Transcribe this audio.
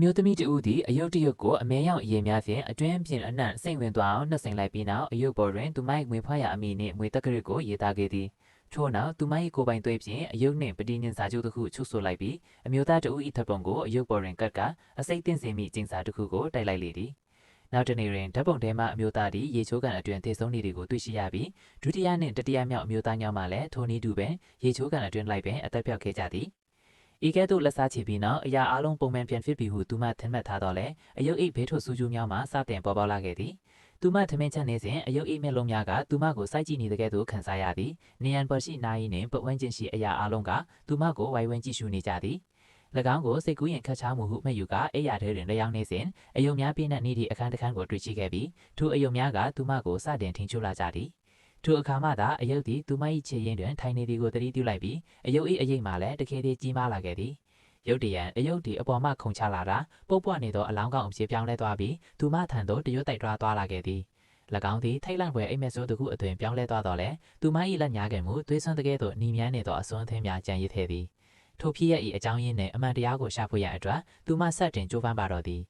မျိုးသမီးတူသည်အယုတ်တရုတ်ကိုအမဲရောင်အရင်များဖြင့်အတွင်းပြင်အနှံ့စိတ်ဝင်သွားအောင်နှက်ဆိုင်လိုက်ပြီးနောက်အယုတ်ပေါ်တွင်သူမ၏ငွေဖွားရအမိနှင့်ငွေတက်ကရစ်ကိုရေးသားခဲ့သည်ထို့နောက်သူမ၏ကိုယ်ပိုင်သွေးဖြင့်အယုတ်နှင့်ပတိညင်စာချုပ်တစ်ခုချုပ်ဆိုလိုက်ပြီးအမျိုးသားတဦး၏ထပ်ပုံကိုအယုတ်ပေါ်တွင်ကတ်ကအစိတ်တင်စင်မိကျင်းစာတစ်ခုကိုတိုက်လိုက်လေသည်နောက်တနေ့တွင်ဓာတ်ပုံထဲမှအမျိုးသားသည်ရေချိုးကန်အတွင်သေဆုံးနေသည်ကိုတွေ့ရှိရပြီးဒုတိယနှင့်တတိယမြောက်အမျိုးသားညောင်းမှလည်းထိုနည်းတူပင်ရေချိုးကန်အတွင်လိုက်ပင်အသက်ပြောက်ခဲ့ကြသည်ဤကဲ့သို့လက်စားချပြီးနောက်အရာအလုံးပုံမှန်ပြန်ဖြစ်ပြီဟုသူမထင်မှတ်ထားတော့လဲအယုတ်၏ဘေးထွက်စူးကျူးများမှစတင်ပေါ်ပေါက်လာခဲ့သည်သူမထမင်းချက်နေစဉ်အယုတ်၏မျက်လုံးများကသူမကိုစိုက်ကြည့်နေတဲ့ကဲ့သို့ခံစားရသည်နေရန်ပေါ်ရှိနာယီနှင့်ပတ်ဝန်းကျင်ရှိအရာအလုံးကသူမကိုဝိုင်းဝန်းကြည့်ရှုနေကြသည်၎င်းကိုစိတ်ကူးရင်ခတ်ချမှုဟုမှတ်ယူကအိယာထဲတွင်လျောင်းနေစဉ်အယုတ်များပြင်းတဲ့နေ့ဒီအခန်းတစ်ခန်းကိုတွေ့ရှိခဲ့ပြီးထိုအယုတ်များကသူမကိုစတင်ထင်ချိုးလာကြသည်ထိုအခါမှသာအယုတ်သည်သူမ၏ခြေရင်းတွင်ထိုင်နေသည်ကိုသတိပြုလိုက်ပြီးအယုတ်၏အရေးမှလည်းတခဲတည်းကြီးမားလာခဲ့သည်ရုတ်တရက်အယုတ်သည်အပေါ်မှခုန်ချလာတာပုတ်ပွနေသောအလောင်းကောင်အဖြစ်ပြောင်းလဲသွားပြီးသူမထံသို့တရွတ်တိုက်သွားလာခဲ့သည်၎င်းသည်ထိတ်လန့်ဖွယ်အိမ်မက်ဆိုးတစ်ခုအတွင်ပြောင်းလဲသွားတော့လဲသူမ၏လက်ညာကင်မှုသွေးစွန်းတကဲ့သို့နှီးမြန်းနေသောအစွန်းအသင်းများကြံရစ်ခဲ့သည်ထိုဖြစ်ရ၏အကြောင်းရင်းနှင့်အမှန်တရားကိုရှာဖွေရန်အတွက်သူမဆက်တင်ကြိုးပမ်းပါတော့သည်